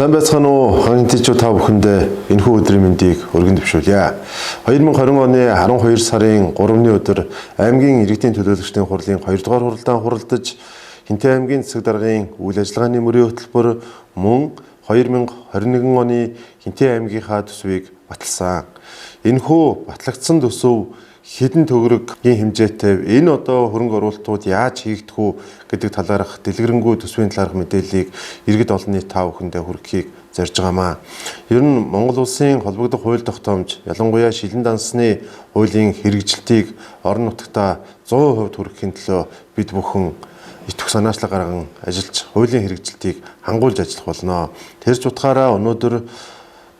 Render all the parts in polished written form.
Сайн байцгаана уу хангалтчуу та бүхэндээ энэхүү өдрийн мэндийг өргөн дэвшүүлье. 2020 оны 12 сарын 3-ны өдөр аймгийн иргэдийн төлөөлөгчдийн хурлын 2 дугаар хуралдаан хуралдаж Хинтээ аймгийн засаг даргын үйл ажиллагааны мөрийн хөтөлбөр мөн 2021 оны Хинтээ аймгийнхаа төсвийг баталсан. Энэхүү батлагдсан төсөв хэдэн төгрөгийн хэмжээтэй энэ одоо хөрөнгө оруулалтууд яаж хийгдэх үү гэдэг талаарх дэлгэрэнгүй төсвийн талаарх мэдээллийг иргэд олон нийт та бүхэндээ хүргэхийг зорж байгаамаа. Ер нь Монгол улсын холбогдох хууль тогтоомж, ялангуяа шилэн дансны хуулийн хэрэгжилтийг орон нутгата 100% хүргэхийн төлөө бид бүхэн итвэх санаачлаг гарган ажиллаж хуулийн хэрэгжилтийг хангуулж ажиллах болно. Тэрч утгаараа өнөөдөр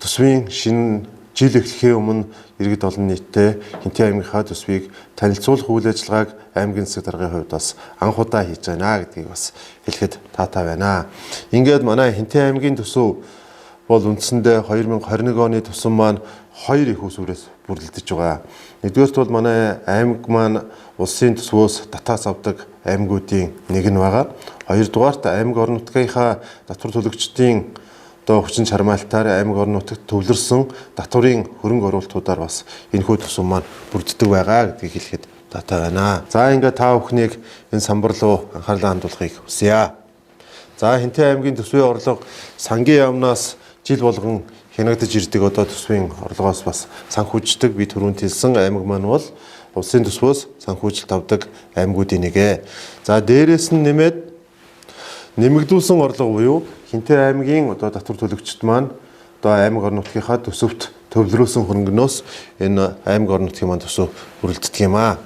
төсвийн шинэ жил эхлэхийн өмнө иргэд олон нийтэд Хинтээ аймгийнхаа төсвийг танилцуулах үйл ажиллагааг аймгийн засаг даргын хувьд бас анх удаа хийж байна гэдгийг бас хэлэхэд таатай байна. Ингээд манай Хинтээ аймгийн төсөв бол үндсэндээ 2021 оны төсөв маань хоёр их усүрээс бүрдэлдэж байгаа. Нэгдүгээрт бол манай аймаг маань улсын төсвөөс татаас авдаг аймагуудын нэг нь байгаа. Хоёрдугаарт аймаг орон нутгийнхаа татвар төлөгчдийн хүчин чармаалтаар аймаг орон нутагт төвлөрсөн татварын хөрөнгө оруулалтуудаар бас энэхүү төсөв маань бүрддэг байгаа гэдгийг хэлэхэд таатай байна. За ингээд та бүхнийг энэ самбар руу анхаарлаа хандуулахыг хүсье. За Хинтээ аймгийн төсвийн орлого сангийн яамнаас жил болгон хянагдаж ирдэг одоо төсвийн орлогоос бас санхүүждэг. Би түрүүнд хэлсэн аймаг маань бол улсын төсвөөс санхүүжилт авдаг аймагуудын нэг. За дээрээс нь нэмэгдүүлсэн орлого буюу Хинтээ аймгийн одоо татвар төлөгчд маань одоо аймаг орон нутгийнхаа төсөвт төвлөрүүлсэн хөрөнгөнөөс энэ аймаг орон нутгийн маань төсөв хүрэлцдэг юм аа.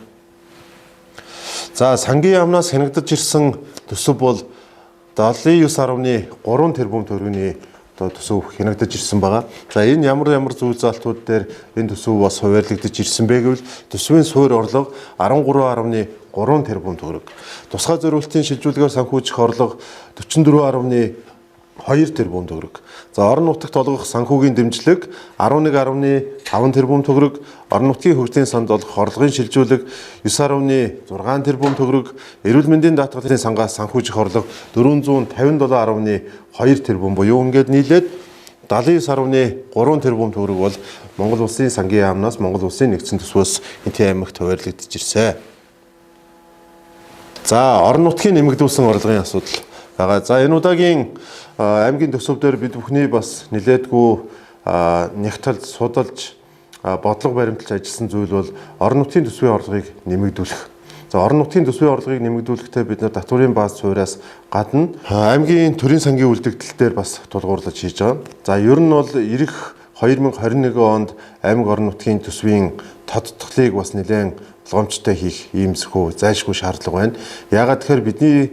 За сангийн яамнаас хянагдаж ирсэн төсөв бол 79.3 тэрбум төгрөгийн одоо төсөв хянагдаж ирсэн байгаа. За энэ ямар зүйл залтууд дээр энэ төсөв бас хуваарлагдаж ирсэн бэ гэвэл төсвийн суурь орлого 13.3 тэрбум төгрөг. Тусгай зориултын шилжүүлгээр санхүүжих орлого 44.2 тэрбум төгрөг. За орон нутагт олгох санхүүгийн дэмжлэг 11.5 тэрбум төгрөг, орон нутгийн хөгжлийн санд олгох орлогын шилжүүлэг 9.6 тэрбум төгрөг, эрүүл мэндийн даатгалын сангаас санхүүжих орлого 457.2 тэрбум буюу ингээд нийлээд 79.3 тэрбум төгрөг бол Монгол улсын сангийн яамнаас Монгол улсын нэгдсэн төсвөөс Хинтээ аймагт хуваарлагдаж ирсэн. За орон нутгийн нэмэгдүүлсэн орлогын асуудал байгаа. За энэ удаагийн аймгийн төсөв дээр бид бүхний бас нэлээдгүй нягтлж, судалж, бодлого баримталж ажилласан зүйл бол орон нутгийн төсвийн орлогыг нэмэгдүүлэх. За орон нутгийн төсвийн орлогыг нэмэгдүүлэхдээ бид нар татварын бааз сууриас гадна аймгийн төрийн сангийн үлдэгдэл дээр бас тулгуурлаж хийж байгаа. За ер нь бол ирэх 2021 онд аймаг орон нутгийн төсвийн тодтголыг бас нэлээд болгоомжтой хийх иймсэхүү зайлшгүй шаардлага байна. Яагаад тэгэхээр бидний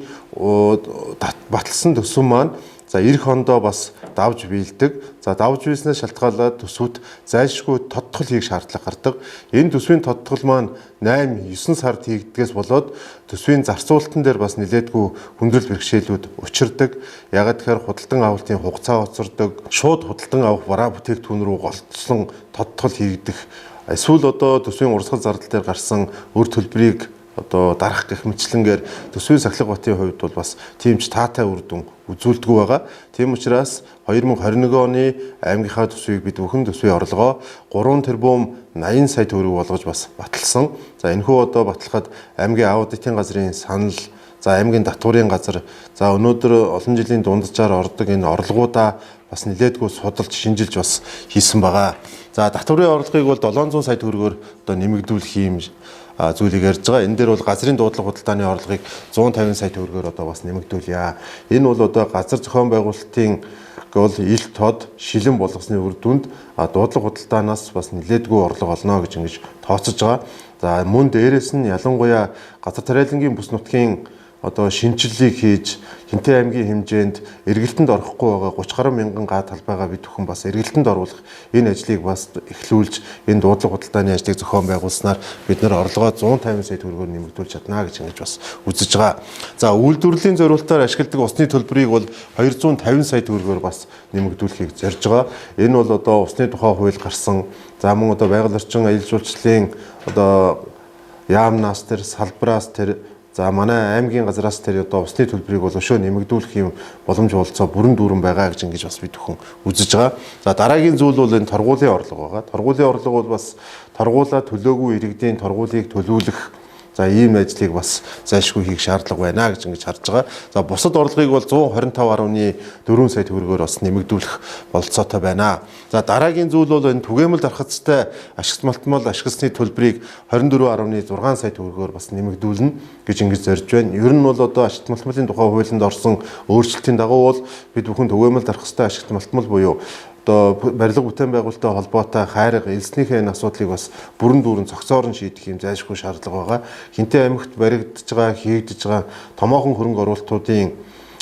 баталсан төсөв маань за ирэх ондоо бас давж биелдэг. За давж биелснээс шалтгаалаад төсвөд зайлшгүй тодтгол хийх шаардлага гардаг. Энэ төсвийн тодтгол маань 8-9 сард хийгдгээс болоод төсвийн зарцуулалтан дээр бас нэлээдгүй хүндрэл бэрхшээлүүд учирдаг. Яагаад тэгэхээр худалдан авалтын хугацаа хоцордог, шууд худалдан авах бараа бүтээгдэхүүн рүү голцсон тодтгол хийгдэх. Эсвэл одоо төсвийн урсгал зардал дээр гарсан өр төлбөрийг одоо дарах гэх мэтчлэнгээр төсвийн сахилга батын хувьд бол бас тиймч таатай үр дүн үзүүлдэггүй байгаа. Тийм учраас 2021 оны аймгийнхаа төсвийг бид бүхэн төсвийн орлогоо 3 тэрбум 80 сая төгрөг болгож бас баталсан. За энэхүү одоо баталахад аймгийн аудитын газрын санал, за аймгийн татварын газар, за өнөөдөр олон жилийн дунджаар ордог энэ орлогуудаа бас нэлээдгүй судалж, шинжилж бас хийсэн байгаа. За татварын орлогыг бол 700 сая төгрөгөөр одоо нэмэгдүүлэх юм зүйлийг ярьж байгаа. Энэ дээр бол газрын дуудлага худалдааны орлогыг 150 сая төгрөгөөр одоо бас нэмэгдүүлье. Энэ бол одоо газар зохион байгуулалтын гол ил тод шилэн болгосны үр дүнд дуудлага худалдаанаас бас нэлээдгүй орлого олно гэж ингэж тооцож байгаа. За мөн дээрээс нь ялангуяа газар тариалангийн бүс нутгийн одоо шинжилгээг хийж Хинтээ аймгийн хэмжээнд эргэлтэнд орохгүй байгаа 30 гаруй мянган га талбайгаа бид бүхэн бас эргэлтэнд оруулах энэ ажлыг бас эхлүүлж энэ дуудлага худалдааны ажлыг зохион байгуулснаар бид нар орлогоо 150 сая төгрөгөөр нэмэгдүүлж чадна гэж ингэж бас үзэж байгаа. За үйлдвэрлэлийн зорилтоор ашигладаг усны төлбөрийг бол 250 сая төгрөгөөр бас нэмэгдүүлэхийг зорж байгаа. Энэ бол одоо усны тухай хууль гарсан. За мөн одоо байгаль орчин аялал жуулчлалын одоо яамнаас тэр салбараас тэр За манай аймгийн газраас тэр одоо усны төлбөрийг бол өшөө нэмэгдүүлэх юм боломж олцоо бүрэн дүүрэн байгаа гэж ингэж бас бид бүхэн үзэж байгаа. За дараагийн зүйл бол энэ торгуулийн орлого байгаа. Торгуулийн орлого бол бас торгуулаа төлөөгүй иргэдийн торгуулийг төлөвлөх за ийм ажлыг бас зайлшгүй хийх шаардлага байна гэж ингэж харж байгаа. За бусад орлогыг бол 125.4 сая төгрөгөөр бас нэмэгдүүлэх бололцоотой байна. За дараагийн зүйл бол энэ түгээмэл дархацтай ашигт малтмал ашигласны төлбөрийг 24.6 сая төгрөгөөр бас нэмэгдүүлнэ гэж ингэж зорж байна. Ер нь бол одоо ашигт малтмалын тухай хуулинд орсон өөрчлөлтийн дагуу бол бид бүхэн түгээмэл дархацтай ашигт малтмал буюу одоо барилга бүтээн байгуулалттай холбоотой хайрга элснийхээ энэ асуудлыг бас бүрэн дүүрэн цогцоор нь шийдэх юм зайлшгүй шаардлага байгаа. Хинтээ аймагт баригдаж байгаа, хийгдэж байгаа томоохон хөрөнгө оруулалтуудын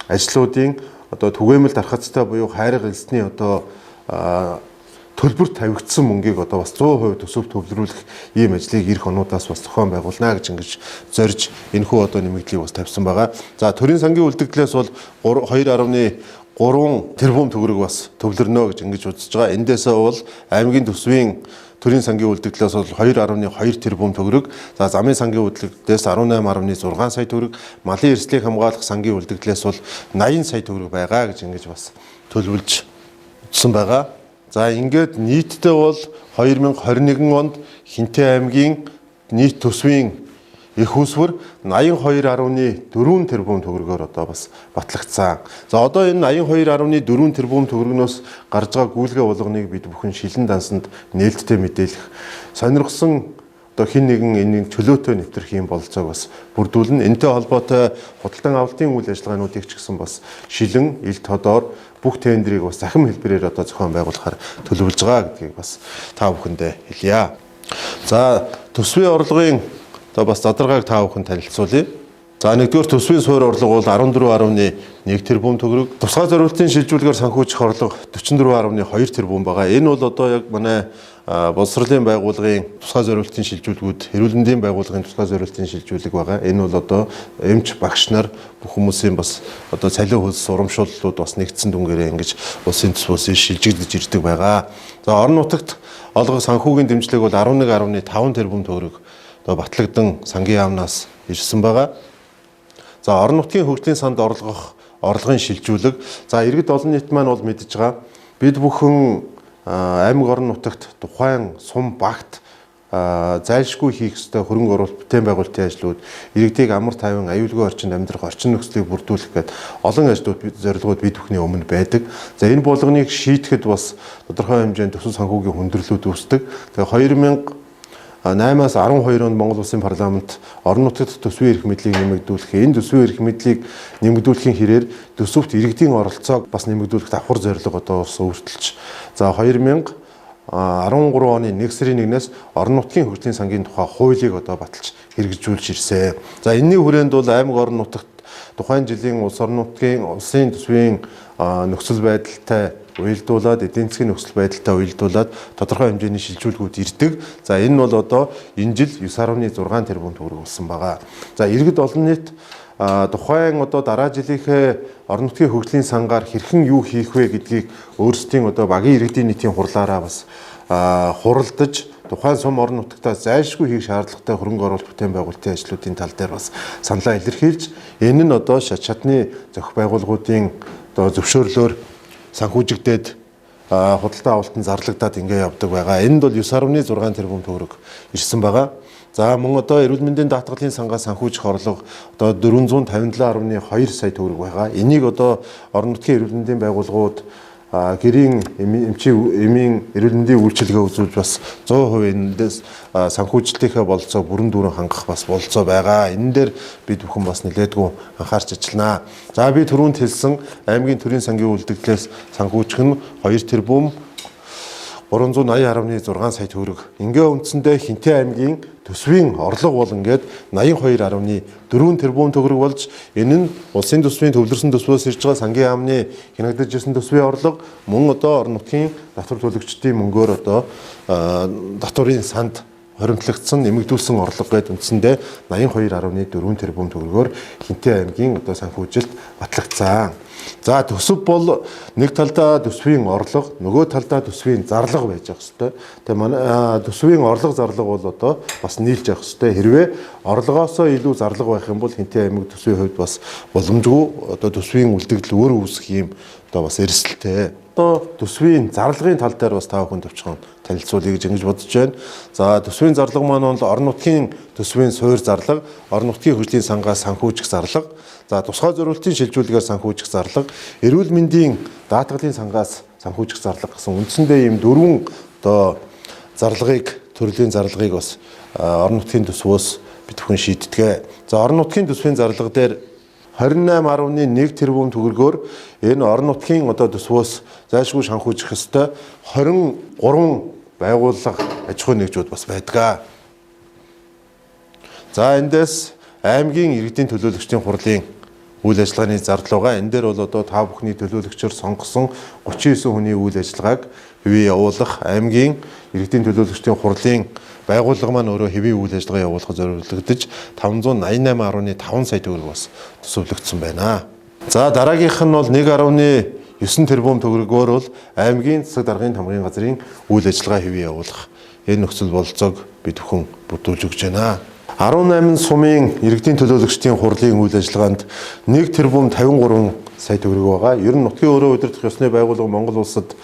ажлуудын одоо түгээмэл дархацтай буюу хайрга элсний одоо төлбөрт тавигдсан мөнгийг одоо бас 100% төсөв төвлөрүүлэх ийм ажлыг эх онуудаас бас зохион байгуулна гэж ингэж зорж энэхүү одоо нэмэгдлийг бас тавьсан байгаа. За төрийн сангийн үлдэгдлээс бол 2.3 тэрбум төгрөг бас төвлөрнө гэж ингэж үзэж байгаа. Эндээсээ бол аймгийн төсвийн төрийн сангийн үлдэгдлээс бол 2.2 тэрбум төгрөг, за замын сангийн үлдэгдлээс 18.6 сая төгрөг, малын эрсдлийг хамгаалах сангийн үлдэгдлээс бол 80 сая төгрөг байгаа гэж ингэж бас төлөвлөж утсан байгаа. За ингээд нийтдээ бол 2021 онд Хинтээ аймгийн нийт төсвийн их усвар 82.4 тэрбум төгрөгөөр одоо бас батлагдсан. За одоо энэ 82.4 тэрбум төгрөгнөөс гарч байгаа гүйлгээ болгоныг бид бүхэн шилэн дансанд нээлттэй мэдээлэх сонирхсан одоо хин нэгэн энийг чөлөөтэй нэвтрэх юм бололцоог бас бүрдүүлнэ. Энэтэй холбоотой худалдан авалтын үйл ажиллагаануудыг ч гэсэн бас шилэн ил тодоор бүх тендерийг бас захим хэлбэрээр одоо зохион байгуулахаар төлөвлөж байгаа гэдгийг бас та бүхэндээ хэлье. За төсвийн орлогын одоо бас задаргааг та бүхэн танилцуулъя. За нэгдүгээр төсвийн суурь орлого бол 14.1 тэрбум төгрөг. Тусгай зориулалтын шилжүүлгээр санхүүжих орлого 44.2 тэрбум байгаа. Энэ бол одоо яг манай боловсролын байгууллагын тусгай зориулалтын шилжүүлгүүд, эрүүл мэндийн байгууллагын тусгай зориулалтын шилжүүлэг байгаа. Энэ бол одоо эмч багш нар бүх хүмүүсийн бас одоо цалин хөлс урамшууллууд бас нэгдсэн дүнгээрээ ингэж улсын төсвөөс шилжигдэж ирдэг байгаа. За орон нутагт олгох санхүүгийн дэмжлэг бол 11.5 тэрбум төгрөг одоо батлагдсан сангийн яамнаас ирсэн байгаа. За орон нутгийн хөгжлийн санд орлогын шилжүүлэг. За иргэд олон нийт маань бол мэдж байгаа. Бид бүхэн аймаг орон нутагт тухайн сум багт зайлшгүй хийх ёстой хөрөнгө оруулалт бүтээн байгуулалтын ажлууд, иргэдийг амар тайван аюулгүй орчинд амьдрах орчин нөхцөлийг бүрдүүлэх гээд олон ажлууд зорилгууд бид бүхний өмнө байдаг. За энэ болгоныг шийдэхэд бас тодорхой хэмжээнд төсөв санхүүгийн хүндрэлүүд үүсдэг. Тэгээ 2008-аас 12 онд Монгол Улсын парламент орон нутагт төсвийн эрх мэдлийг нэмэгдүүлэх, энэ төсвийн эрх мэдлийг нэмэгдүүлэхийн хэрээр төсөвт иргэдийн оролцоог бас нэмэгдүүлэх давхар зорилго одоо өөрчилж. За 2013 оны 1 сарын 1-ээс орон нутгийн хөгжлийн сангийн тухай хуулийг одоо баталж хэрэгжүүлж ирсэн. За энэний хүрээнд бол аймаг орон нутагт тухайн жилийн улс орон нутгийн улсын төсвийн нөхцөл байдалтай уялдуулаад, эдийн засгийн нөхцөл байдалтай уялдуулаад тодорхой хэмжээний шилжүүлгүүд ирдэг. За энэ бол одоо энэ жил 9.6 тэрбум төгрөг болсон байгаа. За иргэд олон нийт тухайн одоо дараа жилийнхээ орон нутгийн хөгжлийн сангаар хэрхэн юу хийх вэ гэдгийг өөрсдийн одоо багийн иргэдийн нийтийн хурлаараа бас хуралдаж тухайн сум орон нутагтаа зайлшгүй хийх шаардлагатай хөрөнгө оруулалт бүтээн байгуулалтын ажлуудын тал дээр бас саналаа илэрхийлж, энэ нь одоо шатны зохих байгууллагуудын одоо зөвшөөрлөөр санхүүжигдээд худалдан авалтанд зарлагдаад ингэ явдаг байгаа. Энд бол 9.6 тэрбум төгрөг ирсэн байгаа. За мөн одоо эрүүл мэндийн даатгалын сангаас санхүүжих орлого одоо 457.2 сая төгрөг байгаа. Энийг одоо орон нутгийн эрүүл мэндийн байгууллагууд гэрийн эмийн эрүүл мэндийн үйлчилгээ үзүүлж бас 100% эндээс санхүүжилтийнхээ бололцоо бүрэн дүүрэн хангах бас бололцоо байгаа. Энэ дээр бид бүхэн бас нэлээдгүй анхаарч ажиллана. За би түрүүнд хэлсэн аймгийн төрийн сангийн үлдэгдлээс санхүүжих нь 2 тэрбум 380.6 сая төгрөг. Ингээ үндсэндээ Хинтээ аймгийн төсвийн орлого бол ингээд 82.4 тэрбум төгрөг болж, энэ нь улсын төсвийн төвлөрсөн төсвөөс ирж байгаа сангийн яамны хянагдаж ирсэн төсвийн орлого, мөн одоо орон нутгийн татвар төлөгчдийн мөнгөөр одоо татварын санд хоримтлагдсан нэмэгдүүлсэн орлого гээд үндсэндээ 82.4 тэрбум төгрөгөөр Хинтээ аймгийн одоо санхүүжилт батлагдсан. За төсөв бол нэг талдаа төсвийн орлого, нөгөө талдаа төсвийн зарлага байж ах хэвээр. Тэгээ манай төсвийн орлого зарлага бол одоо бас нийлж явах хэвээр. Хэрвээ орлогоосоо илүү зарлага байх юм бол Хинтээ аймаг төсвийн хувьд бас боломжгүй одоо төсвийн үлдэгдэл өөр үүсэх юм одоо бас эрсдэлтэй. Одоо төсвийн зарлагын тал дээр бас та бүхэнд товчхон танилцуулъя гэж ингэж бодож байна. За төсвийн зарлага маань бол орон нутгийн төсвийн суур зарлага, орон нутгийн хөгжлийн сангаас санхүүжих зарлага, за тусгай зориултын шилжүүлгээр санхүүжих зарлага, эрүүл мэндийн даатгалын сангаас санхүүжих зарлага гэсэн үндсэндээ ийм дөрвөн одоо зарлагыг, төрлийн зарлагыг бас орон нутгийн төсвөөс бид бүхэн шийддэг. За орон нутгийн төсвийн зарлага дээр 28.1 тэрбум төгрөгөөр энэ орон нутгийн одоо төсвөөс зайлшгүй санхүүжих ёстой 23 байгууллага аж ахуйн нэгжүүд бас байдаг. За эндээс аймгийн иргэдийн төлөөлөгчдийн хурлын үйл ажиллагааны зардал байгаа. Энэ дээр бол одоо та бүхний төлөөлөгчөөр сонгосон 39 хүний үйл ажиллагааг хэвээ явуулах, аймгийн иргэдийн төлөөлөгчдийн хурлын байгууллага маань өөрөө хэвийн үйл ажиллагаа явуулах зорилгодож 588.5 сая төгрөг бас төсөвлөгдсөн байна. За дараагийнх нь бол 1.9 тэрбум төгрөгөөр бол аймгийн засаг даргын тамгын газрын үйл ажиллагаа хэвээ явуулах энэ нөхцөл бололцоог бид бүхэн бүрдүүлж өгч байна. 18 сумын иргэдийн төлөөлөгчдийн хурлын үйл ажиллагаанд 1 тэрбум 53 сая төгрөг байгаа. Ер нь нутгийн өрөө удирдах ёсны байгууллага Монгол улсад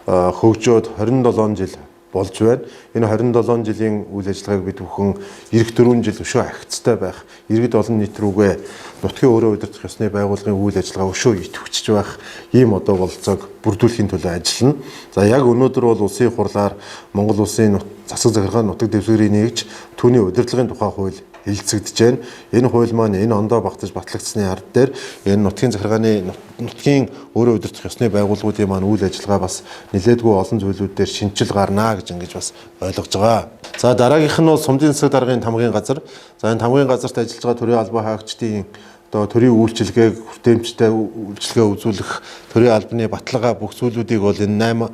хөгжөөд 27 жил болж байна. Энэ 27 жилийн үйл ажиллагааг бид бүхэн эх 4 жил өшөө агцтай байх, иргэд олон нийт рүүгээ нутгийн өрөө удирдах ёсны байгууллагын үйл ажиллагаа өшөө идэвхжиж байх ийм одоо бололцоог бүрдүүлэхийн төлөө ажиллана. За яг өнөөдөр бол улсын хурлаар Монгол улсын засаг захиргааны нутаг дэвсгэрийг нэгж түүний удирдлагын тухай хууль хэлэлцэгдэж байна. Энэ хууль маань энэ ондоо багтаж батлагдсны ард дээр энэ нутгийн захиргааны нутгийн өөрөө удирдах ёсны байгууллагуудын маань үйл ажиллагаа бас нэлээдгүй олон зүйлүүд дээр шинжил гарнаа гэж ингэж бас ойлгож байгаа. За дараагийнх нь бол Сумдын засаг даргын тамгын газар. За энэ тамгын газарт ажиллаж байгаа төрийн албан хаагчдын одоо төрийн үйлчилгээг хүртээмжтэй үйлчилгээ үзүүлэх, төрийн албаны баталгаа бүх зүйлүүдийг бол энэ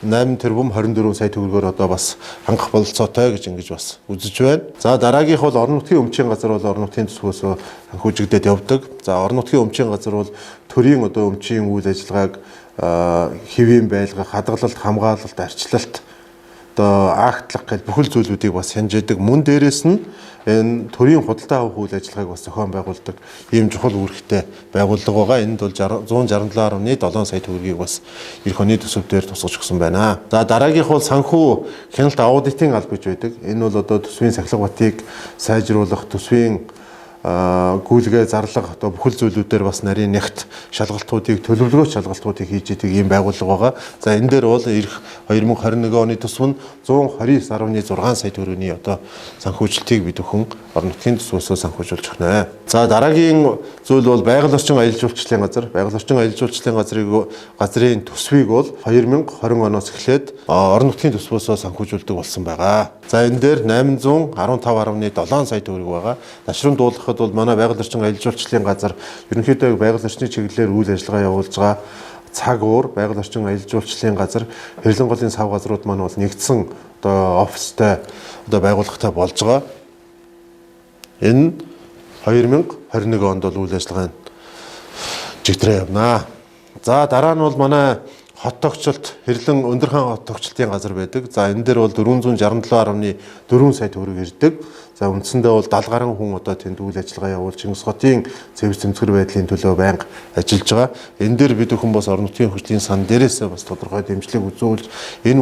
8 тэрбум 24 сая төгрөгөөр одоо бас хангах бололцоотой гэж ингэж бас үзэж байна. За дараагийнх бол орон нутгийн өмчийн газар бол орон нутгийн төсвөөс санхүүжигдээд явдаг. За орон нутгийн өмчийн газар бол төрийн одоо өмчийн үйл ажиллагааг хэвийн байлгах, хадгалалт, хамгаалалт, арчлалт одоо актлах гэл бүхэл зүйлүүдийг бас хянжаадаг. Мөн дээрээс нь энэ төрийн худалдаа авах үйл ажиллагааг бас зохион байгуулдаг ийм чухал үүрэгтэй байгууллага байгаа. Энд бол 167.7 сая төгрөгийг бас эх оны төсөв дээр тусгаж өгсөн байна. За дараагийнх бол санхүү хяналт аудитын алба гэж байдаг. Энэ бол одоо төсвийн сахилга батыг сайжруулах, төсвийн гүйлгээ зарлага одоо бүхэл зүйлүүдээр бас нарийн нягт шалгалтуудыг төлөвлөгөө шалгалтуудыг хийж идэг ийм байгууллага байгаа. За энэ дээр бол эх 2021 оны төсөв нь 129.6 сая төгрөгийн одоо санхүүжилтийг бид бүхэн орон нутгийн төсвөөсөө санхүүжүүлж өгнө. За дараагийн зүйл бол байгаль орчин аялал жуулчлалын газар. Байгаль орчин аялал жуулчлалын газрын төсвийг бол 2020 оноос эхлээд орон нутгийн төсвөөсөө санхүүжүүлдэг болсон байгаа. За энэ дээр 815.7 сая төгрөг байгаа. Ташрын дуулахад бол манай байгаль орчин аялал жуулчлалын газар ерөнхийдөө байгаль орчны чиглэлээр үйл ажиллагаа явуулж байгаа цаг уур байгаль орчин аялал жуулчлалын газар, хэрлэн голын сав газрууд маань бол нэгдсэн одоо офистай одоо байгууллагатай болж байгаа. Энэ 2021 онд бол үйл ажиллагаа жигтрээ явнаа. За дараа нь бол манай хот тогтчлолт, хэрлэн өндөрхөн хот тогтчлтын газар байдаг. За энэ дээр бол 467.4 сая төгрөг ирдэг. За үндсэндээ бол 70 гаруй хүн одоо тэнд үйл ажиллагаа явуулж Чингис хотын цэвэр цэмцгэр байдлын төлөө байнга ажиллаж байгаа. Энэ дээр бид бүхэн бас орон нутгийн хөгжлийн сан дээрээсээ бас тодорхой дэмжлэг үзүүлж энэ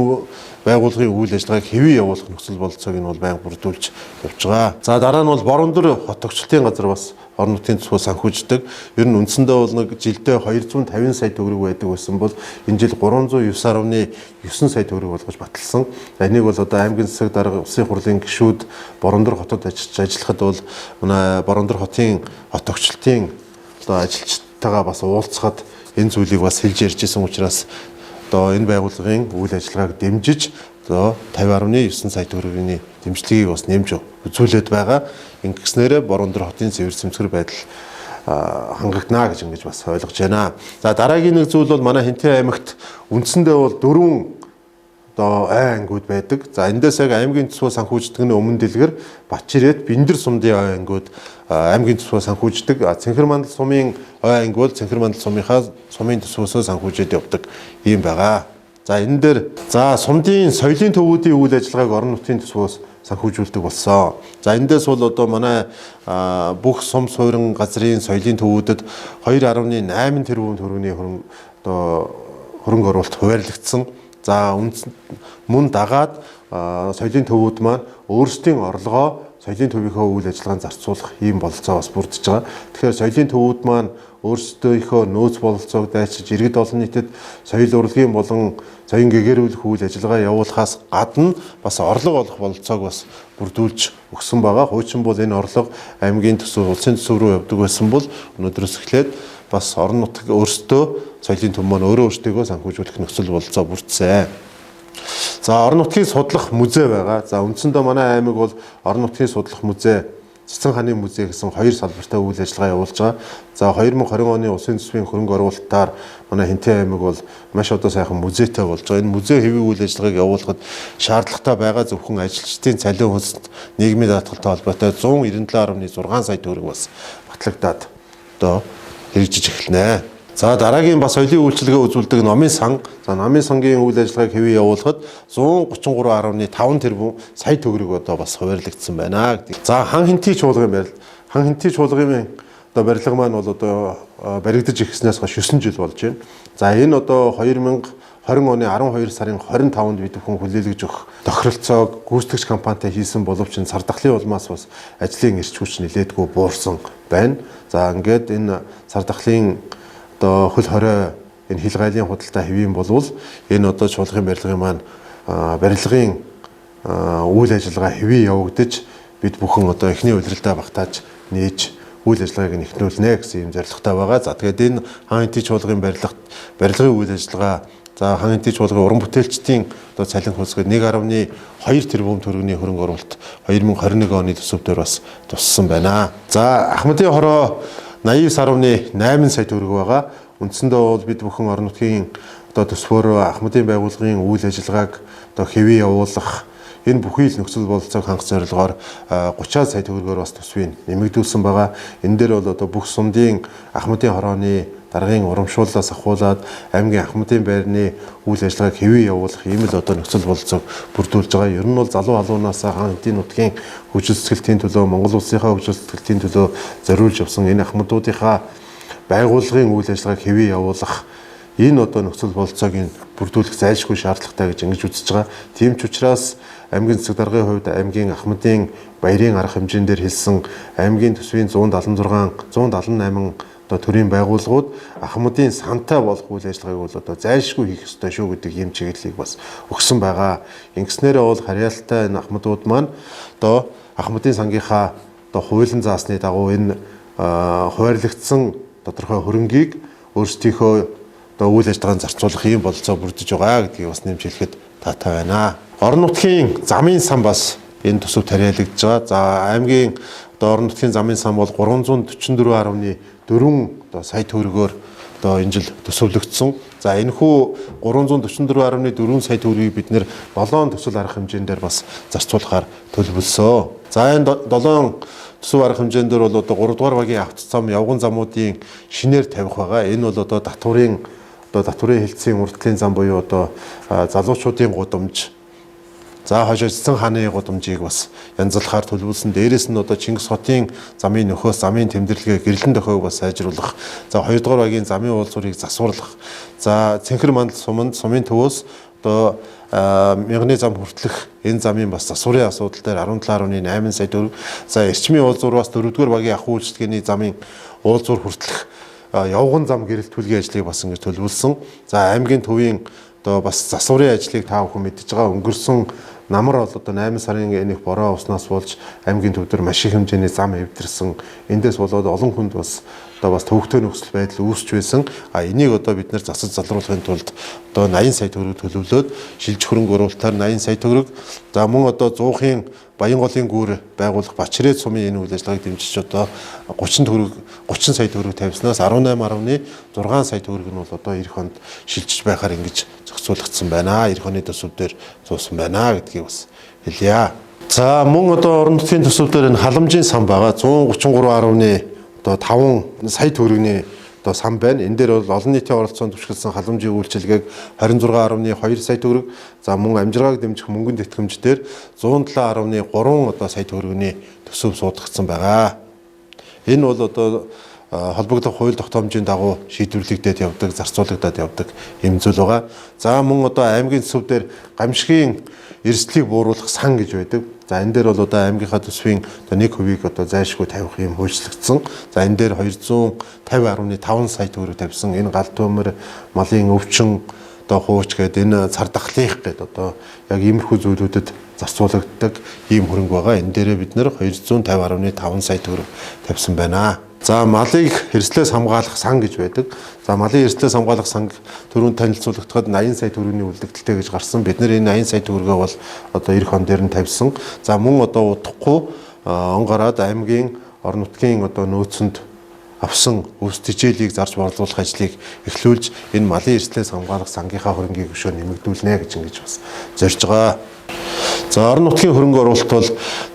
байгууллагын үйл ажиллагааг хэвээ явуулах нөхцөл бололцоог нь бол байнга бүрдүүлж явж байгаа. За дараа нь бол Бороондор хот тогтчлтын газар бас орон нутгийн төсвөө санхүүждэг. Ер нь үндсэндээ бол нэг жилдээ 250 сая төгрөг байдаг байсан бол энэ жил 309.9 сая төгрөг болгож баталсан. Энийг бол одоо аймгийн засаг дарга улсын хурлын гишүүд Бороондор хотод ажиллахад бол манай Бороондор хотын хот тогтчлтын одоо ажилчтайгаа бас уулзахад энэ зүйлийг бас хэлж ярьж исэн учраас одоо энэ байгууллагын үйл ажиллагааг дэмжиж одоо 50.9 сая төгрөгийн дэмжлэгийг бас нэмж үзүүлээд байгаа. Ингэснээрээ Бороондор хотын цэвэр цэмцгэр байдал хангагдана гэж ингэж бас ойлгож байна. За дараагийн нэг зүйл бол манай Хинтээ аймагт үндсэндээ бол 4 одоо ой ангиуд байдаг. За эндээс яг аймгийн төсвөө санхүүждэг нь өмнө дэлгэр Батчирэт Бэндэр сумдын ой ангиуд аймгийн төсвөө санхүүждэг. Цэнхэр мандал сумын ой анги бол Цэнхэр мандал сумынхаа сумын төсвөөсөө санхүүжээд явдаг юм байгаа. За энэ дээр сумдын соёлын төвүүдийн үйл ажиллагааг орон нутгийн төсвөөс санхүүжүүлдэг болсон. За эндээс бол одоо манай бүх сум суурин газрын соёлын төвүүдэд 2.8 тэрбум төгрөгийн хөрөнгө оруулалт хуваарлагдсан. За мөн дагаад соёлын төвүүд маань өөрсдийн орлогоо соёлын төвийнхөө үйл ажиллагаанд зарцуулах ийм бололцоо бас бүрдэж байгаа. Тэгэхээр соёлын төвүүд маань өөрсдийнхөө нөөц бололцоог дайчилж иргэд олон нийтэд соёл урлагийн болон соён гэгэрүүлэх үйл ажиллагаа явуулахаас гадна бас орлого олох бололцоог бас бүрдүүлж өгсөн байгаа. Хуучин бол энэ орлого аймгийн төсөв, улсын төсөв рүү явдаг байсан бол өнөөдрөөс эхлээд бас орон нутаг өөрсдөө соёлын төв маань өөрөө өөртөө санхүүжүүлэх нөхцөл бололцоо бүрдсэн. За орон нутгийн судлах музей байгаа. За үндсэндээ манай аймаг бол орон нутгийн судлах музей, Цэцэн хааны музей гэсэн хоёр салбартай үйл ажиллагаа явуулж байгаа. За 2020 оны улсын төсвийн хөрөнгө оруулалтаар манай Хинтээ аймаг бол маш одоо сайхан музейтэй болж байгаа. Энэ музей хэвийн үйл ажиллагааг явуулахад шаардлагатай байгаа зөвхөн ажилчдын цалин хөлсөнд нийгмийн даатгалтай холбоотой 197.6 сая төгрөг бас батлагдаад одоо хэрэгжиж эхэлнэ. За дараагийн бас соёлын үйлчилгээ үзүүлдэг номын сан. За номын сангийн үйл ажиллагааг хэвээ явуулахад 133.5 тэрбум сая төгрөг одоо бас хуваарлагдсан байна. За хан хинтий чуулгын барил. Хан хинтий чуулгын одоо барилга маань бол одоо баригдаж ирснээс хойш 9 жил болж байна. За энэ одоо 2020 оны 12 сарын 25-нд бид бүхэн хүлээлгэж өгөх тохиролцоог гүйцэтгэгч компанитай хийсэн боловч сар дахлын улмаас бас ажлын эрч хүч нэлээдгүй буурсан байна. За ингээд энэ сар дахлын одоо хөл хорой энэ хил гайлын худалдаа хэвийн болвол энэ одоо чуулгын барилгын маань барилгын үйл ажиллагаа хэвээ явагдаж бид бүхэн одоо эхний улиралдаа багтааж нээж үйл ажиллагааг нэхнүүлнэ гэсэн юм зорилготой байгаа. За тэгээд энэ хан хинтий чуулгын барилгын үйл ажиллагаа за хан хинтий чуулгын уран бүтээлчдийн одоо цалин хөлсгөд 1.2 тэрбум төгрөгийн хөрөнгө оруулалт 2021 оны төсөв дээр бас туссан байна. За Ахмадын хороо 89.8 сая төгрөг байгаа. Үндсэндээ бол бид бүхэн орон нутгийн одоо төсвөөр Ахмадын байгууллагын үйл ажиллагааг одоо хэвээ явуулах энэ бүхий л нөхцөл бололцоог хангах зорилгоор 30 сая төгрөгөөр бас төсвийг нэмэгдүүлсэн байгаа. Энэ дээр бол одоо бүх сумдын Ахмадын хорооны даргын урамшууллаас ахуулаад аймгийн Ахмадын байрны үйл ажиллагааг хэвээ явуулах ийм л одоо нөхцөл бололцоог бүрдүүлж байгаа. Ер нь бол залуу халуунаас хан хинтийн нутгийн хөгжил-сэтгэлийн төлөө, Монгол улсынхаа хөгжил-сэтгэлийн төлөө зориулж явсан энэ ахмадуудынхаа байгууллагын үйл ажиллагааг хэвээ явуулах энэ одоо нөхцөл бололцоог бүрдүүлэх зайлшгүй шаардлагатай гэж ингэж үзэж байгаа. Тийм ч учраас аймгийн засаг даргын хувьд аймгийн Ахмадын баярын арга хэмжээндээр хэлсэн аймгийн төсвийн 178 одоо төрийн байгууллагууд Ахмадын сантай болох үйл ажиллагааг бол одоо зайлшгүй хийх ёстой шүү гэдэг ийм чиглэлийг бас өгсөн байгаа. Ингэснээрээ бол харьяалтай энэ Ахмадууд маань одоо Ахмадын сангийнхаа одоо хуулийн заасны дагуу энэ хуваарлагдсан тодорхой хөрөнгийг өөрсдийнхөө одоо үйл ажиллагаанд зарцуулах ийм бололцоо бүрдэж байгаа гэдгийг бас нэмж хэлэхэд таатай байна. Орон нутгийн замын сан бас энэ төсөв тариалагдж байгаа. За аймгийн одоо орон нутгийн замын сан бол 344.4 сая төгрөгөөр одоо энэ жил төсөвлөгдсөн. За энэхүү 344.4 сая төгрөгийг бид нэр 7 төсөл арга хэмжээндээр бас зарцуулахаар төлөвлөсөн. За энэ 7 төсөв арга хэмжээндээр бол одоо 3 дугаар багийн автозам явган замуудын шинээр тавих байгаа. Энэ бол одоо татварын хэлтсийн уртлын зам буюу одоо залуучуудын гудамж, за хойшоо Цэцэн хааны гудамжийг бас янзлахаар төлөвлөсөн. Дээрээс нь одоо Чингис хотын замын нөхөөс замын тэмдэглэгээ гэрлэн дохиог бас сайжруулах. За 2 дугаар багийн замын уулзварыг засварлах. За Цэнхэр мандал сумын төвөөс одоо мягны зам хүртэлх энэ замын бас засварын асуудал дээр 17.8 сая төгрөг. За эрчмийн уулзвараас 4 дугаар багийн ахуй үйлчлэгээний замын уулзвар хүртэлх явган зам гэрэлтүүлгийн ажлыг бас ингэж төлөвлөсөн. За аймгийн төвийн одоо бас засварын ажлыг та бүхэн мэдж байгаа. Өнгөрсөн намар бол одоо 8 сарын энэх бороо уснаас болж аймгийн төв дээр маш их хэмжээний зам эвдэрсэн. Эндээс болоод олон хүнд бас одоо бас төвөгтэй нөхцөл байдал үүсч байсан. Энийг одоо бид нэр засаж залруулахын тулд одоо 80 сая төгрөг төлөвлөөд шилж хөрөнгө оруулалтаар 80 сая төгрөг. За мөн одоо 100-ын Баянголын гүүр байгуулах Бачрээд сумын энэ үйл ажиллагааг дэмжиж одоо 30 сая төгрөг тавьснаас 18.6 сая төгрөг нь бол одоо эх онд шилжиж байхаар ингэж зохицуулагдсан байна. Эх оны төсөв дээр зуусан байна гэдгийг бас хэлье. За мөн одоо орон нутгийн төсөв дээр энэ халамжийн сан байгаа 133.5 сая төгрөгийн одоо сан байна. Энэ дээр бол олон нийтийн оролцоонд түшиглсэн халамжийн үйлчилгээг 26.2 сая төгрөг. За мөн амжиргааг дэмжих мөнгөн тэтгэмжээр 107.3 одоо сая төгрөгийн төсөв суудагдсан байгаа. Энэ бол одоо холбогдох хууль тогтоомжийн дагуу шийдвэрлэгдээд явдаг, зарцуулагдаад явдаг юм зүйл байгаа. За мөн одоо аймгийн төсөв дээр гамшигын эрсдлийг бууруулах сан гэж байдаг. За энэ дээр бол одоо аймгийнхаа төсвийн одоо 1% одоо зайлшгүй тавих юм хөөцлөгдсөн. За энэ дээр 250.5 сая төгрөг тавьсан. Энэ гал төмөр, малын өвчин, одоо хууч гэдэг энэ цар тахлынх гэдэг одоо яг иймэрхүү зүйлүүдэд зарцуулагддаг ийм хөрөнгө байгаа. Энэ дээрээ бид нэр 250.5 сая төгрөг тавьсан байна. За малыг эрслээс хамгаалах сан гэж байдаг. За малын эрслээс хамгаалах сан төрөнд танилцуулагдахад 80 сая төгрөгийн үлдэгдэлтэй гэж гарсан. Бид нэр энэ 80 сая төгрөгөө бол одоо эх он дээр нь тавьсан. За мөн одоо удахгүй он гараад аймгийн орон нутгийн одоо нөөцөнд авсан өвс тижээлийг зарж борлуулах ажлыг эхлүүлж энэ малын эрслээс хамгаалах сангийнхаа хөрөнгийг өшөө нэмэгдүүлнэ гэж ингэж бас зорж байгаа. За орон нутгийн хөрөнгө оруулалт бол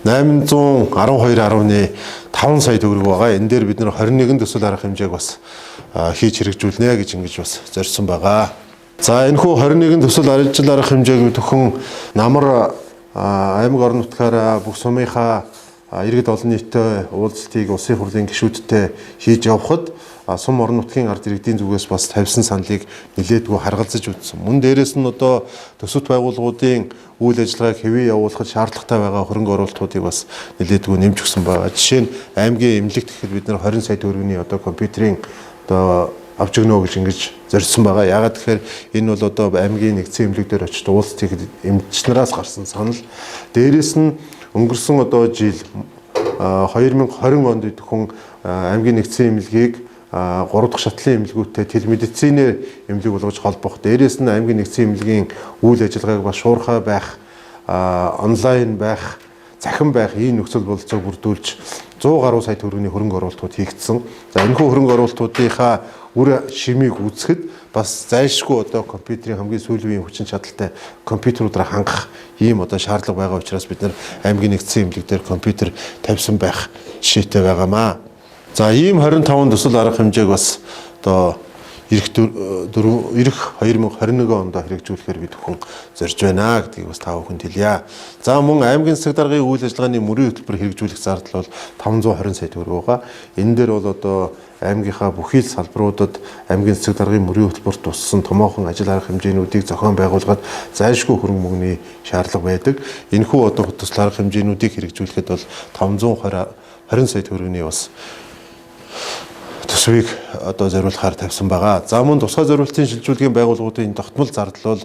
812.5 сая төгрөг байгаа. Энэ дээр бид нэр 21 төсөл арга хэмжээг бас хийж хэрэгжүүлнэ гэж ингэж бас зорьсон байгаа. За энэхүү 21 төсөл арилжил арга хэмжээг зөвхөн намар аймаг орон нутгаараа бүх сумынхаа иргэд олон нийтэд уулзалтыг улсын хурлын гишүүдтэй хийж явхад сум орон нутгийн ард иргэдийн зүгээс бас тавьсан саналыг нэлээдгүй харгалзаж үзсэн. Мөн дээрэс нь одоо төсөвт байгууллагуудын үйл ажиллагааг хэвээ явуулахад шаардлагатай байгаа хөрөнгө оруулалтуудыг бас нэлээдгүй нэмж өгсөн байгаа. Жишээ нь аймгийн эмнэлэгт гэхэд бид нар 20 сая төгрөгийн одоо компьютерийн одоо авч өгнө гэж ингэж зорьсон байгаа. Яагаад тэгэхээр энэ бол одоо аймгийн нэгдсэн эмнэлэг дээр очиж уулзтыг эмчнараас гарсан санал. Дээрэс нь өнгөрсөн одоо жил 2020 онд хүн аймгийн нэгдсэн эмнэлгийг 3 дахь шатлын эмнэлгүүтээ телемедицинээр эмнэлэг болгож холбох. Дээрээс нь аймгийн нэгдсэн эмнэлгийн үйл ажиллагааг бас шуурхай байх, онлайн байх, захин байх ийм нөхцөл бололцоог бүрдүүлж 100 гаруй сая төгрөгийн хөрөнгө оруулалтууд хийгдсэн. За энэхүү хөрөнгө оруулалтуудынхаа үр шимийг үзэхэд бас зайлшгүй одоо компьютерийн хамгийн сүүлийн үеийн хүчин чадалтай компьютеруудаар хангах ийм одоо шаардлага байгаа учраас бид нар аймгийн нэгдсэн эмнэлэг дээр компьютер тавьсан байх жишээтэй байгаамаа. За ийм 25 төсөл арга хэмжээг бас одоо эх 2021 онд хэрэгжүүлэхээр бид бүхэн зорж байна гэдгийг бас та бүхэнд хэлье. За мөн аймгийн засаг даргын үйл ажиллагааны мөрийн хөтөлбөр хэрэгжүүлэх зардал бол 520 сая төгрөг байгаа. Энэ дээр бол одоо аймгийнхаа бүхий л салбаруудад аймгийн засаг даргын мөрийн хөтөлбөрт туссан томоохон ажил арга хэмжээнүүдийг зохион байгуулгаад зайлшгүй хөрөнгө мөнгөний шаардлага байдаг. Энэхүү одоо төсөл арга хэмжээнүүдийг хэрэгжүүлэхэд бол 520 сая төгрөгийн бас төсвийг одоо зориулахаар тавьсан байгаа. За мөн тусгай зориултын шилжүүлгийн байгууллагуудын тогтмол зардал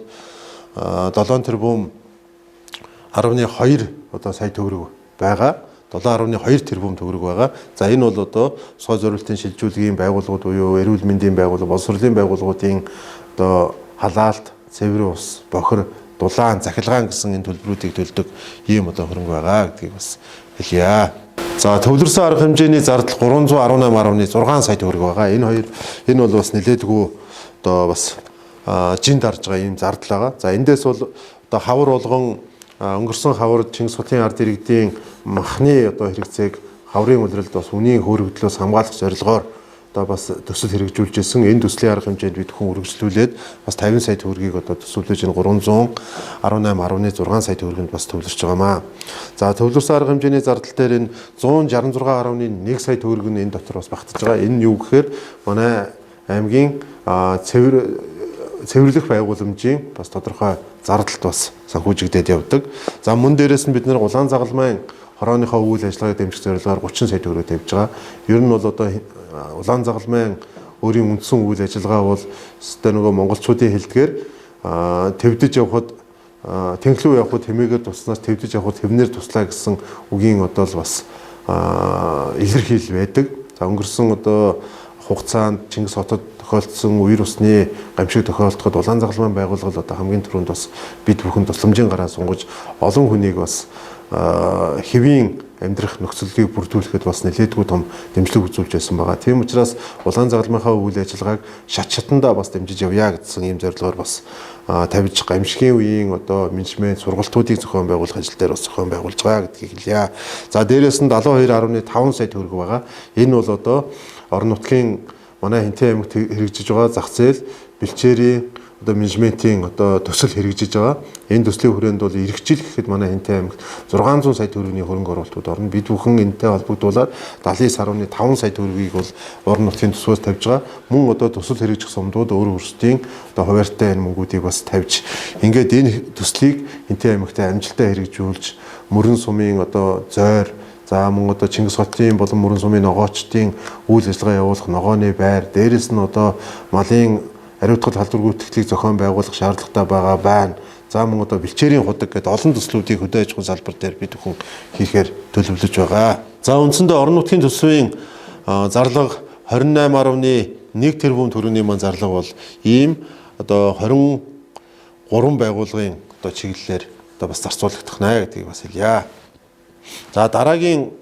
бол 7 тэрбум 12 одоо сая төгрөг байгаа. 7.2 тэрбум төгрөг байгаа. За энэ бол одоо тусгай зориултын шилжүүлгийн байгууллагууд буюу эрүүл мэндийн байгууллага, боловсролын байгууллагуудын одоо халаалт, цэвэр ус, бохир, дулаан, захилгаан гэсэн энэ төлбөрүүдийг төлдөг ийм одоо хөрөнгө байгаа гэдгийг бас хэлье. За төвлөрсөн арга хэмжээний зардал 318.6 сая төгрөг байгаа. Энэ бол бас нэлээдгүй одоо бас жин дарж байгаа ийм зардал байгаа. За эндээс бол одоо хавар болгон өнгөрсөн хавар Чингис хотын ард иргэдийн махны одоо хэрэгцээг хаврын улиралд бас үнийн хөөрөгдлөөс хамгаалах зорилгоор одоо бас төсөл хэрэгжүүлжсэн. Энэ төслийн арга хэмжээнд бид хүн үргэлжлүүлээд бас 50 сая төгрөгийг одоо төсөвлөж энэ 318.6 сая төгрөгэнд бас төвлөрч байгаамаа. За төвлөрсөн арга хэмжээний зардал дээр энэ 166.1 сая төгрөг нь энэ дотор бас багтаж байгаа. Энэ нь юу гэхээр манай аймгийн цэвэрлэх байгууламжийн бас тодорхой зардалт бас санхүүжигдээд явдаг. За мөн дээрээс нь бид нэр улаан загалмайн хорооныхоо үйл ажиллагааг дэмжих зорилгоор 30 сая төгрөг тавьж байгаа. Ер нь бол одоо улаан загалмайн өөрийн үндсэн үйл ажиллагаа бол өстой нөгөө монголчуудын хэлдгээр твдэж явхад тэнхлүү явхад хэмээгээр туснаас твдэж явхад хэвнэр туслаа гэсэн үгийн одоо л бас илэрхийлэл байдаг. За өнгөрсөн одоо хугацаанд Чингис хотод тохиолдсон үер усны гамшиг тохиолдоход улаан загалмайн байгууллага одоо хамгийн түрүүнд бас бид бүхэн тусламжийн гараа сунгаж олон хүнийг бас хэвийн амьдрах нөхцөлийг бүрдүүлэхэд бас нэлээдгүй том дэмжлэг үзүүлж байсан байгаа. Тийм учраас улаан загалмайнхаа үйл ажиллагааг шат шатандаа бас дэмжиж явъя гэсэн ийм зорилгоор бас тавьж гамшигын үеийн одоо менежмент сургалтуудыг зохион байгуулах ажил дээр бас зохион байгуулж байгаа гэдгийг хэлье. За дээрээс нь 72.5 сая төгрөг байгаа. Энэ бол одоо орон нутгийн манай Хинтээ аймагт хэрэгжиж байгаа зах зээл бэлчээрийн одоо менежментийн одоо төсөл хэрэгжиж байгаа. Энэ төслийн хүрээнд бол эх жил гэхэд манай Хинтээ аймагт 600 сая төгрөгийн хөрөнгө оруулалтууд орно. Бид бүхэн энэтэй холбогдуулаад 79.5 сая төгрөгийг бол орон нутгийн төсвөөс тавьж байгаа. Мөн одоо төсөл хэрэгжих сумдууд өөр өөрсдийн одоо хуваарьтай энэ мөнгүүдийг бас тавьж ингээд энэ төслийг Хинтээ аймагт амжилттай хэрэгжүүлж мөрөн сумын одоо зойр за мөн одоо Чингис хотын болон мөрөн сумын ногоочдын үйл ажиллагаа явуулах ногооны байр дээрэс нь одоо малын ариутгал халдвар гүйцэтгэлийг зохион байгуулах шаардлагатай байгаа байна. За мөн одоо бэлчээрийн худаг гэдэг олон төслүүдийг хөдөө аж ахуйн салбар дээр бид бүхэн хийхээр төлөвлөж байгаа. За үндсэндээ орон нутгийн төсвийн зарлага 28.1 тэрбум төгрөгийн маань зарлага бол ийм одоо 23 байгууллагын одоо чиглэлээр одоо бас зарцуулагдах нэ гэдгийг бас хэлье. За дараагийн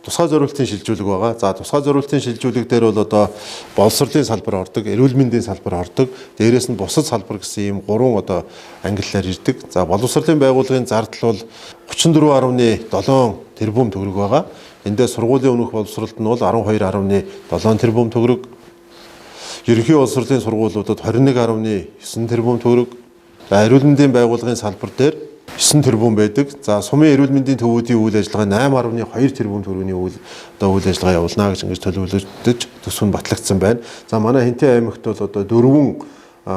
тусгай зориултын шилжүүлэг байгаа. За тусгай зориултын шилжүүлэг дээр бол одоо боловсролын салбар ордог, эрүүл мэндийн салбар ордог, дээрээс нь бусад салбар гэсэн ийм гурван одоо ангиллаар ирдэг. За боловсролын байгууллагын зардал бол 34.7 тэрбум төгрөг байгаа. Эндээ сургуулийн өмнөх боловсролт нь бол 12.7 тэрбум төгрөг. Ерөнхий боловсролын сургуулиудад 21.9 тэрбум төгрөг. За эрүүл мэндийн байгууллагын салбар дээр 9 тэрбум байдаг. За сумын эрүүл мэндийн төвүүдийн үйл ажиллагаа 8.2 тэрбум төгрөгийн үйл ажиллагаа явуулна гэж ингэж төлөвлөж төсөв нь батлагдсан байна. За манай Хинтээ аймагт бол одоо 4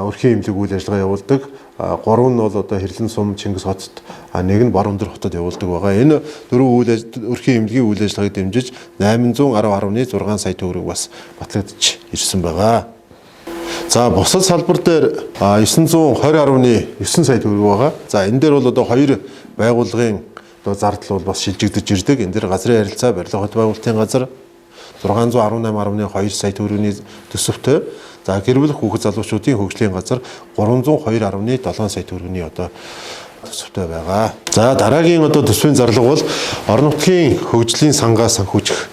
өрхийн эмнэлэг үйл ажиллагаа явуулдаг. 3 нь бол одоо Хэрлэн сум Чингис хотод, 1 нь Баруундар хотод явуулдаг байгаа. Энэ 4 өрхийн эмнэлгийн үйл ажиллагааг дэмжиж 810.6 сая төгрөг бас батлагдж ирсэн байгаа. За бусад салбар дээр 920.9 сая төгрөг байгаа. За энэ дээр бол одоо 2 байгууллагын одоо зардал бол бас шилжигдэж ирдэг. Энэ дээр газрын харилцаа, барилга хот байгуулалтын газар 618.2 сая төгрөгийн төсөвтэй. За гэр бүл хүүхэд залуучуудын хөгжлийн газар 302.7 сая төгрөгийн одоо төсөвтэй байгаа. За дараагийн одоо төсвийн зарлага бол орон нутгийн хөгжлийн сангаас санхүүжих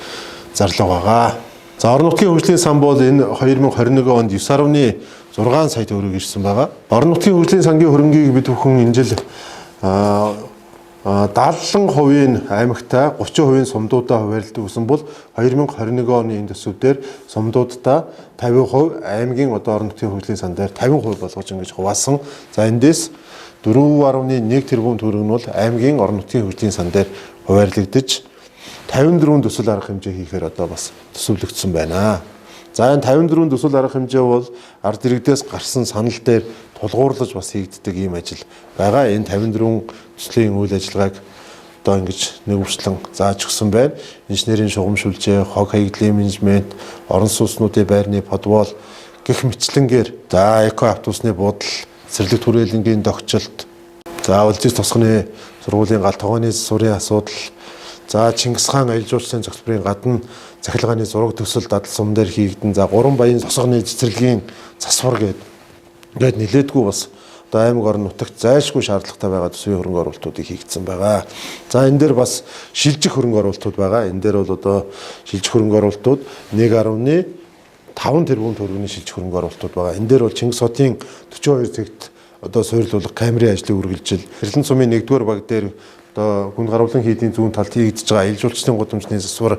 зарлага байгаа. За орон нутгийн хөгжлийн сан бол энэ 2021 онд 9.6 сая төгрөг ирсэн байгаа. Орон нутгийн хөгжлийн сангийн хөрөнгийг бид бүхэн энэ жил 70% аймагтаа 30% сумдуудаа хуваарлдаг гэсэн бол 2021 оны энэ төсөвдөр сумдуудаа 50%, аймгийн одоо орон нутгийн хөгжлийн сан дээр 50% болгож ингэж хуваасан. За эндээс 4.1 тэрбум төгрөг нь бол аймгийн орон нутгийн хөгжлийн сан дээр хуваарлагдаж 54 төсөл арга хэмжээ хийхээр одоо бас төсөвлөгдсөн байна. За энэ 54 төсөл арга хэмжээ бол ард иргэдээс гарсан санал дээр тулгуурлаж бас хийгддэг ийм ажил байгаа. Энэ 54 төслийн үйл ажиллагааг одоо ингэж нэгүслэн зааж өгсөн байна. Инженерийн шугамшүүлжээ, хог хаягдлын менежмент, орон сууцнуудын байрны подвол гэх мэтлэнгээр за эко автобусны буудал, цэцэрлэг түрээлэнгийн догчлолт, за улсын тосгоны сургуулийн гал тогооны сурын асуудал, за Чингис хаан аялал жуулчлалын зөвлбөрийн гадна цахилгааны зураг төсөл дадал сум дээр хийгдэн. За 3 баян тосгоны цэцэрлэгийн засвар гээд нилээдгүй бас одоо аймаг орон нутагт зайлшгүй шаардлагатай байгаа төсвийн хөрөнгө оруулалтуудыг хийгдсэн байгаа. За энэ дээр бас шилжих хөрөнгө оруулалтууд байгаа. Энэ дээр бол одоо шилжих хөрөнгө оруулалтууд 1.5 тэрбум төгрөгийн шилжих хөрөнгө оруулалтууд байгаа. Энэ дээр бол Чингис хотын 42 цэгт одоо суйрлуулах камерын ажлыг үргэлжил, Хэрлэн сумын 1-р баг дээр одоо хүнд гаруулан хийдийн зүүн талд хийгдэж байгаа аялал жуулчлалын гудамжны засвар,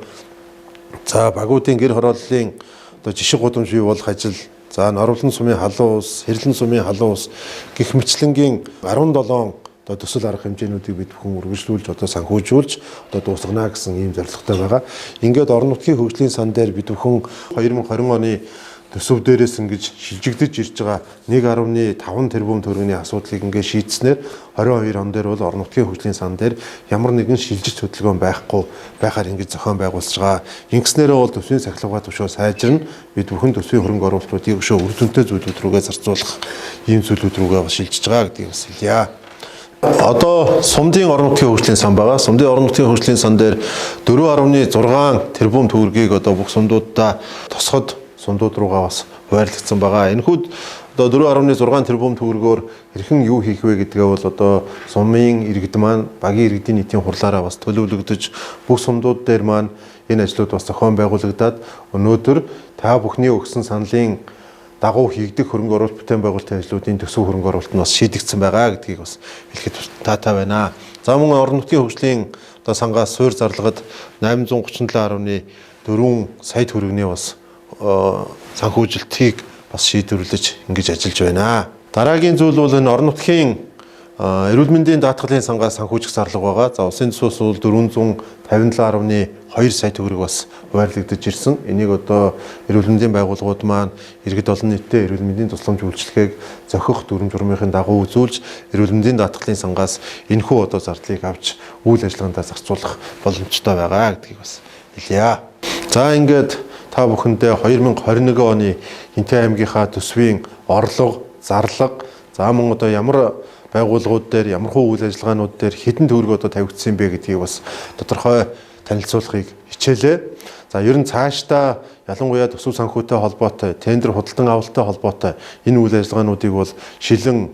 за багуудын гэр хорооллын одоо жишг гудамж бий болох ажил, за Норовлон сумын халуун ус, Хэрлэн сумын халуун ус гэх мэтлэнгийн 17 одоо төсөл арга хэмжээнүүдийг бид бүхэн үргэлжлүүлж одоо санхүүжүүлж одоо дуусгана гэсэн ийм зорилготой байгаа. Ингээд орон нутгийн хөгжлийн сан дээр бид бүхэн 2020 оны төсөв дээрээс ингэж шилжигдэж ирж байгаа 1.5 тэрбум төгрөгийн асуудлыг ингээд шийдснээр 22 он дээр бол орон нутгийн хөгжлийн сан дээр ямар нэгэн шилжиж хөдөлгөөн байхгүй байхаар ингэж зохион байгуулж байгаа. Ингэснээрээ бол төсвийн сахилга төвшөө сайжирна. Бид бүхэн төсвийн хөрөнгө оруулалтуудыг өшөө үр дүнтэй зүйлүүд рүүгээ зарцуулах ийм зүйлүүд рүүгээ бас шилжиж байгаа гэдгийг бас хэлье. Одоо сумдын орон нутгийн хөгжлийн сан байгаа. Сумдын орон нутгийн хөгжлийн сан дээр 4.6 тэрбум төгрөгийг одоо бүх сумдуудаа тосгод сумдууд руугаа бас хуваарлагдсан байгаа. Энэхүүд одоо 4.6 тэрбум төгрөгөөр хэрхэн юу хийх вэ гэдгээ бол одоо сумын иргэд маань багийн иргэдийн нийтийн хурлаараа бас төлөвлөгдөж бүх сумдууд дээр маань энэ ажлууд бас зохион байгуулагдаад өнөөдөр та бүхний өгсөн саналын дагуу хийгдэх хөрөнгө оруулалт бүтээн байгуулалтын ажлуудын төсөв хөрөнгө оруулалт нь бас шийдэгдсэн байгаа гэдгийг бас хэлэхэд таатай байна. За мөн орон нутгийн хөгжлийн одоо сангаас суурь зарлагад 837.4 сая төгрөгийн бас санхүүжилтийг бас шийдвэрлэж ингэж ажиллаж байна. Дараагийн зүйл бол энэ орон нутгийн эрүүл мэндийн даатгалын сангаас санхүүжих зарлага байгаа. За улсын төсвөөс бол 457.2 сая төгрөг бас хуваарлагдаж ирсэн. Энийг одоо эрүүл мэндийн байгууллагууд маань иргэд олон нийтэд эрүүл мэндийн тусламж үйлчилгээг зохих дүрм журмын дагуу үзүүлж эрүүл мэндийн даатгалын сангаас энэхүү одоо зардлыг авч үйл ажиллагаанд зарцуулах боломжтой байгаа гэдгийг бас хэлье. За ингээд та бүхэндээ 2021 оны Хинтээ аймгийнхаа төсвийн орлого, зарлага, за мөн одоо ямар байгууллагууд дээр ямархуу үйл ажиллагаанууд дээр хэдэн төгрөг одоо тавигдсан бэ гэдгийг бас тодорхой танилцуулахыг хичээлээ. За ер нь цаашдаа ялангуяа төсөв санхүүтэй холбоотой, тендер худалдан авалттай холбоотой энэ үйл ажиллагаануудыг бол шилэн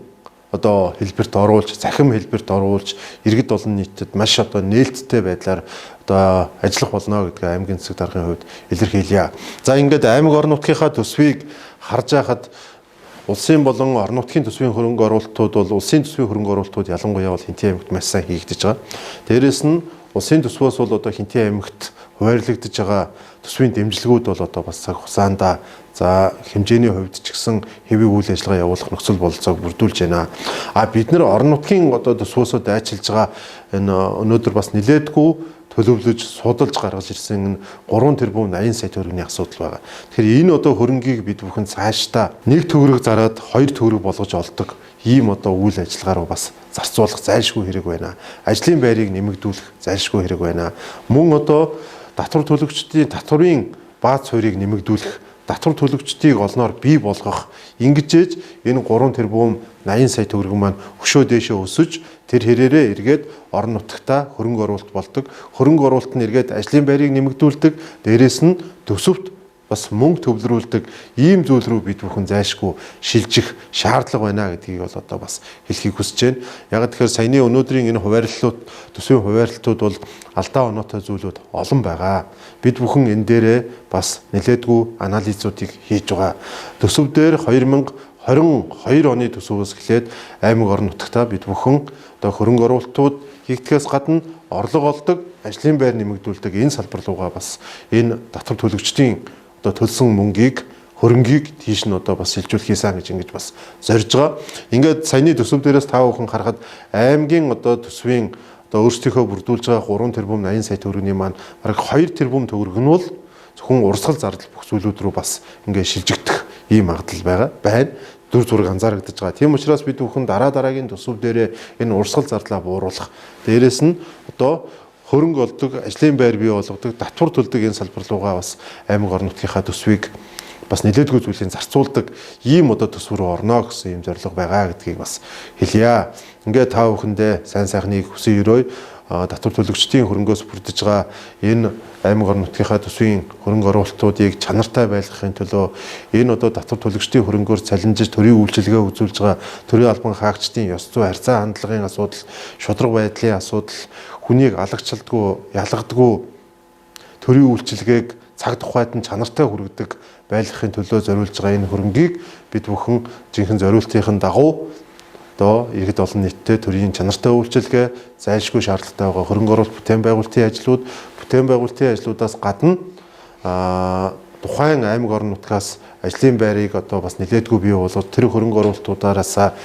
одоо хэлбэрт оруулж, захим хэлбэрт оруулж, иргэд олон нийтэд маш одоо нээлттэй байдлаар одоо ажиллах болно гэдгийг аймгийн засаг даргын хувьд илэрхийлье. За ингээд аймаг орон нутгийнхаа төсвийг харж байхад улсын болон орон нутгийн төсвийн хөрөнгө оруулалтууд бол улсын төсвийн хөрөнгө оруулалтууд ялангуяа бол Хинтээ аймагт маш сайн хийгдэж байгаа. Дээрээс нь улсын төсвөөс бол одоо Хинтээ аймагт хуваарлагдж байгаа төсвийн дэмжлэгүүд бол одоо бас цаг хугацаанд за хэмжээний хувьд ч гэсэн хэвийн үйл ажиллагаа явуулах нөхцөл бололцоог бүрдүүлж байна. Бид нар орон нутгийн одоо төсвөөсөө дайчилж байгаа энэ өнөөдөр бас нилээдгүй төлөвлөж судалж гаргаж ирсэн 3 тэрбум 80 сая төгрөгийн асуудал байгаа. Тэгэхээр энэ одоо хөрөнгийг бид бүхэн цаашдаа 1 төгрөг зараад 2 төгрөг болгож олдог ийм одоо үйл ажиллагаа руу бас зарцуулах зайлшгүй хэрэг байна. Ажлын байрыг нэмэгдүүлэх зайлшгүй хэрэг байна. Мөн одоо татвар төлөгчдийн татврын бааз суурийг нэмэгдүүлэх, татвар төлөгчдийг олноор бий болгох ингэжээж энэ 3 тэрбум 80 сая төгрөг маань өшөө дээшээ өсөж тэр хэрээрээ эргээд орон нутгата хөрөнгө оруулалт болдог. Хөрөнгө оруулалт нь эргээд ажлын байрыг нэмэгдүүлдэг. Дээрээс нь төсөвт бас мөнгө төвлөрүүлдэг ийм зүйл рүү бид бүхэн зайлшгүй шилжих шаардлага байна гэдгийг бол одоо бас хэлхийг хүсэж байна. Яг тэгэхээр саяны өнөөдрийн энэ хуваарлалууд, төсвийн хуваарлалтууд бол алдаа оноотой зүйлүүд олон байгаа. Бид бүхэн энэ дээрээ бас нэлээдгүй анализуудыг хийж байгаа. Төсөв дээр 2022 оны төсвөөс эхлээд аймаг орон нутгата бид бүхэн одоо хөрөнгө оруулалтууд хийгдэхээс гадна орлого олдог, ажлын байр нэмэгдүүлдэг энэ салбар руугаа бас энэ татвар төлөгчдийн одоо төлсөн мөнгийг, хөрөнгийг тийш нь одоо бас шилжүүлэхээсаа гэж ингэж бас зорж байгаа. Ингээд саяны төсөв дээрээс та бүхэн харахад аймгийн одоо төсвийн одоо өөрсдийнхөө бүрдүүлж байгаа 3 тэрбум 80 сая төгрөгийн маань бараг 2 тэрбум төгрөг нь бол зөвхөн урсгал зардал бүх зүйлүүд рүү бас ингээд шилжигдэх ийм магадлал байна. Дүр зураг анзаарагдаж байгаа. Тийм учраас бид бүхэн дараагийн төсөв дээрээ энэ урсгал зардлаа бууруулах. Дээрээс нь одоо хөрөнгө олдог, ажлын байр бий болгодог, татвар төлдөг энэ салбар руугаа бас аймаг орон нутгийнхаа төсвийг бас нэлээдгүй зүйлийг зарцуулдаг ийм одоо төсвөр орно гэсэн ийм зорилго байгаа гэдгийг бас хэлье. Ингээд та бүхэндээ сайн сайхныг хүсэн өрөөе. Татвар төлөгчдийн хөрөнгөөс бүрдэж байгаа энэ аймаг орон нутгийнхаа төсвийн хөрөнгө оруулалтуудыг чанартай байлгахын төлөө энэ одоо татвар төлөгчдийн хөрөнгөөр цалинжиж төрийн үйлчилгээ үзүүлж байгаа төрийн албан хаагчдын ёс зүй харьцаа хандлагын асуудал, шударга байдлын асуудал, хүнийг алагчилдаггүй, ялгадаггүй төрийн үйлчилгээг цаг тухайд нь чанартай хүргэдэг байлгахын төлөө зориулж байгаа энэ хөрөнгийг бид бүхэн жинхэнэ зориултын дагуу одоо иргэд олон нийтэд төрийн чанартай үйлчилгээ, зайлшгүй шаардлагатай байгаа хөрөнгө оруулалт бүтээн байгуулалтын ажлуудаас гадна тухайн аймаг орон нутгаас ажлын байрыг одоо бас нэлээдгүй бий болгоод тэр хөрөнгө оруулалтуудаараас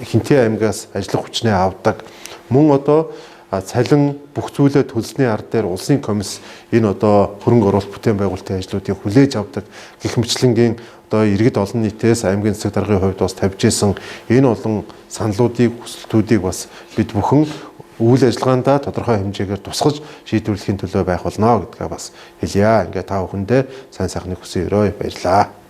Хинтээ аймгаас ажиллах хүчнээ авдаг. Мөн одоо цалин бүх зүйлээ төлсний ард дээр улсын комисс энэ одоо хөрөнгө оруулалт бүтээн байгуулалтын ажлуудыг хүлээж авдаг гэх мэтлэнгийн одоо иргэд олон нийтээс аймгийн засаг даргын хувьд бас тавьж исэн энэ олон саналуудыг, хүсэлтүүдийг бас бид бүхэн үйл ажиллагаандаа тодорхой хэмжээгээр тусгаж шийдвэрлэхийн төлөө байх болно гэдгээ бас хэлье. Ингээд та бүхэндээ сайн сайхныг хүсэн өрөөе. Баярлалаа.